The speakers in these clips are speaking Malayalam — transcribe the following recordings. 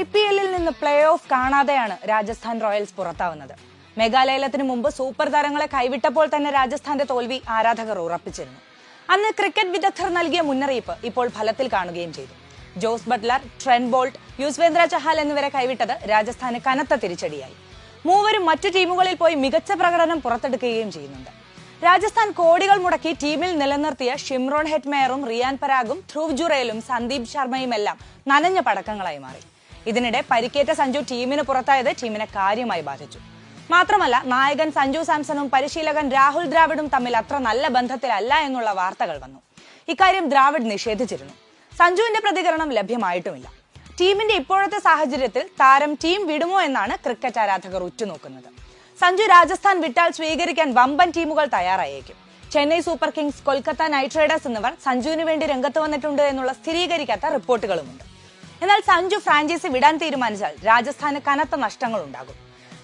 IPL-ൽ നിന്ന് പ്ലേ ഓഫ് കാണാതെയാണ് രാജസ്ഥാൻ റോയൽസ് പുറത്താവുന്നത്. മെഗാലയലത്തിന് മുമ്പ് സൂപ്പർ താരങ്ങളെ കൈവിട്ടപ്പോൾ തന്നെ രാജസ്ഥാന്റെ തോൽവി ആരാധകർ ഉറപ്പിച്ചിരുന്നു. അന്ന് ക്രിക്കറ്റ് വിദഗ്ധർ നൽകിയ മുന്നറിയിപ്പ് ഇപ്പോൾ ഫലത്തിൽ കാണുകയും ചെയ്തു. Jos Buttler, Trent Boult, Yuzvendra Chahal എന്നിവരെ കൈവിട്ടത് രാജസ്ഥാന് കനത്ത തിരിച്ചടിയായി. മൂവരും മറ്റു ടീമുകളിൽ പോയി മികച്ച പ്രകടനം പുറത്തെടുക്കുകയും ചെയ്യുന്നുണ്ട്. രാജസ്ഥാൻ കോടികൾ മുടക്കി ടീമിൽ നിലനിർത്തിയ ഷിംറോൺ ഹെറ്റ്മെയറും റിയാൻ പരാഗും ധ്രുവ് ജുറേലും സന്ദീപ് ശർമ്മയുമെല്ലാം നനഞ്ഞ പടക്കങ്ങളായി മാറി. ഇതിനിടെ പരിക്കേറ്റ സഞ്ജു ടീമിന് പുറത്തായത് ടീമിനെ കാര്യമായി ബാധിച്ചു. മാത്രമല്ല, നായകൻ സഞ്ജു സാംസണും പരിശീലകൻ രാഹുൽ ദ്രാവിഡും തമ്മിൽ അത്ര നല്ല ബന്ധത്തിലല്ല എന്നുള്ള വാർത്തകൾ വന്നു. ഇക്കാര്യം ദ്രാവിഡ് നിഷേധിച്ചിരുന്നു. സഞ്ജുവിന്റെ പ്രതികരണം ലഭ്യമായിട്ടുമില്ല. ടീമിന്റെ ഇപ്പോഴത്തെ സാഹചര്യത്തിൽ താരം ടീം വിടുമോ എന്നാണ് ക്രിക്കറ്റ് ആരാധകർ ഉറ്റുനോക്കുന്നത്. സഞ്ജു രാജസ്ഥാൻ വിട്ടാൽ സ്വീകരിക്കാൻ വമ്പൻ ടീമുകൾ തയ്യാറായേക്കും. Chennai super kings, Kolkata knight riders എന്നിവർ സഞ്ജുവിന് വേണ്ടി രംഗത്ത് വന്നിട്ടുണ്ട് എന്നുള്ള സ്ഥിരീകരിക്കാത്ത റിപ്പോർട്ടുകളുമുണ്ട്. എന്നാൽ സഞ്ജു ഫ്രാഞ്ചൈസി വിടാൻ തീരുമാനിച്ചാൽ രാജസ്ഥാന് കനത്ത നഷ്ടങ്ങൾ ഉണ്ടാകും.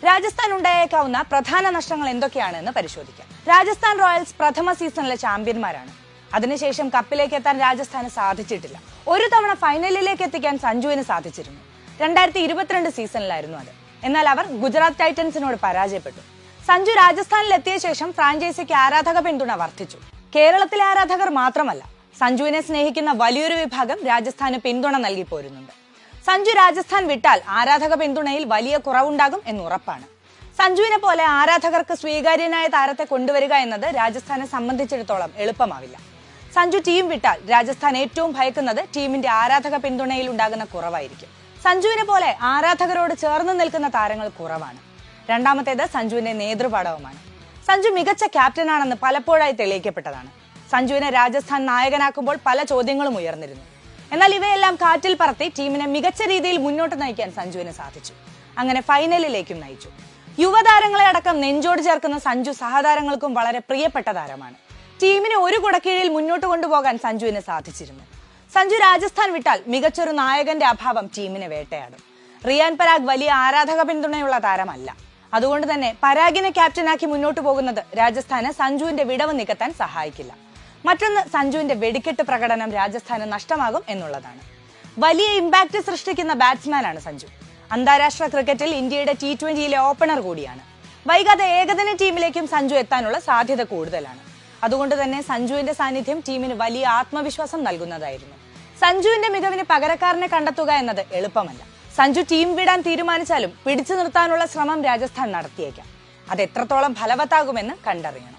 രാജസ്ഥാൻ ഉണ്ടായേക്കാവുന്ന പ്രധാന നഷ്ടങ്ങൾ എന്തൊക്കെയാണെന്ന് പരിശോധിക്കാം. രാജസ്ഥാൻ റോയൽസ് പ്രഥമ സീസണിലെ ചാമ്പ്യന്മാരാണ്. അതിനുശേഷം കപ്പിലേക്ക് എത്താൻ രാജസ്ഥാന് സാധിച്ചിട്ടില്ല. ഒരു തവണ ഫൈനലിലേക്ക് എത്തിക്കാൻ സഞ്ജുവിന് സാധിച്ചിരുന്നു. 2022 സീസണിലായിരുന്നു അത്. എന്നാൽ അവർ ഗുജറാത്ത് ടൈറ്റൻസിനോട് പരാജയപ്പെട്ടു. സഞ്ജു രാജസ്ഥാനിൽ എത്തിയ ശേഷം ഫ്രാഞ്ചൈസിക്ക് ആരാധക പിന്തുണ വർദ്ധിച്ചു. കേരളത്തിലെ ആരാധകർ മാത്രമല്ല, സഞ്ജുവിനെ സ്നേഹിക്കുന്ന വലിയൊരു വിഭാഗം രാജസ്ഥാന് പിന്തുണ നൽകി പോരുന്നുണ്ട്. സഞ്ജു രാജസ്ഥാൻ വിട്ടാൽ ആരാധക പിന്തുണയിൽ വലിയ കുറവുണ്ടാകും എന്നുറപ്പാണ്. സഞ്ജുവിനെ പോലെ ആരാധകർക്ക് സ്വീകാര്യനായ താരത്തെ കൊണ്ടുവരിക എന്നത് രാജസ്ഥാനെ സംബന്ധിച്ചിടത്തോളം എളുപ്പമാവില്ല. സഞ്ജു ടീം വിട്ടാൽ രാജസ്ഥാൻ ഏറ്റവും ഭയക്കുന്നത് ടീമിന്റെ ആരാധക പിന്തുണയിൽ ഉണ്ടാകുന്ന കുറവായിരിക്കും. സഞ്ജുവിനെ പോലെ ആരാധകരോട് ചേർന്ന് നിൽക്കുന്ന താരങ്ങൾ കുറവാണ്. രണ്ടാമത്തേത് സഞ്ജുവിന്റെ നേതൃപാടവമാണ്. സഞ്ജു മികച്ച ക്യാപ്റ്റനാണെന്ന് പലപ്പോഴായി തെളിയിക്കപ്പെട്ടതാണ്. സഞ്ജുവിനെ രാജസ്ഥാൻ നായകനാക്കുമ്പോൾ പല ചോദ്യങ്ങളും ഉയർന്നിരുന്നു. എന്നാൽ ഇവയെല്ലാം കാറ്റിൽ പറത്തി ടീമിനെ മികച്ച രീതിയിൽ മുന്നോട്ട് നയിക്കാൻ സഞ്ജുവിന് സാധിച്ചു. അങ്ങനെ ഫൈനലിലേക്കും നയിച്ചു. യുവതാരങ്ങളെ അടക്കം നെഞ്ചോട് ചേർക്കുന്ന സഞ്ജു സഹതാരങ്ങൾക്കും വളരെ പ്രിയപ്പെട്ട താരമാണ്. ടീമിനെ ഒരു കുടക്കീഴിൽ മുന്നോട്ട് കൊണ്ടുപോകാൻ സഞ്ജുവിന് സാധിച്ചിരുന്നു. സഞ്ജു രാജസ്ഥാൻ വിട്ടാൽ മികച്ചൊരു നായകന്റെ അഭാവം ടീമിനെ വേട്ടയാടും. റിയാൻ പരാഗ് വലിയ ആരാധക പിന്തുണയുള്ള താരമല്ല. അതുകൊണ്ട് തന്നെ പരാഗിനെ ക്യാപ്റ്റനാക്കി മുന്നോട്ട് പോകുന്നത് രാജസ്ഥാന് സഞ്ജുവിന്റെ വിടവ് നികത്താൻ സഹായിക്കില്ല. മറ്റൊന്ന്, സഞ്ജുവിന്റെ വെടിക്കെട്ട് പ്രകടനം രാജസ്ഥാന് നഷ്ടമാകും എന്നുള്ളതാണ്. വലിയ ഇമ്പാക്ട് സൃഷ്ടിക്കുന്ന ബാറ്റ്സ്മാനാണ് സഞ്ജു. അന്താരാഷ്ട്ര ക്രിക്കറ്റിൽ ഇന്ത്യയുടെ T20 ഓപ്പണർ കൂടിയാണ്. വൈകാതെ ഏകദിന ടീമിലേക്കും സഞ്ജു എത്താനുള്ള സാധ്യത കൂടുതലാണ്. അതുകൊണ്ട് തന്നെ സഞ്ജുവിന്റെ സാന്നിധ്യം ടീമിന് വലിയ ആത്മവിശ്വാസം നൽകുന്നതായിരുന്നു. സഞ്ജുവിന്റെ മികവിന് പകരക്കാരനെ കണ്ടെത്തുക എന്നത് എളുപ്പമല്ല. സഞ്ജു ടീം വിടാൻ തീരുമാനിച്ചാലും പിടിച്ചു നിർത്താനുള്ള ശ്രമം രാജസ്ഥാൻ നടത്തിയേക്കാം. അത് എത്രത്തോളം ഫലവത്താകുമെന്ന് കണ്ടറിയണം.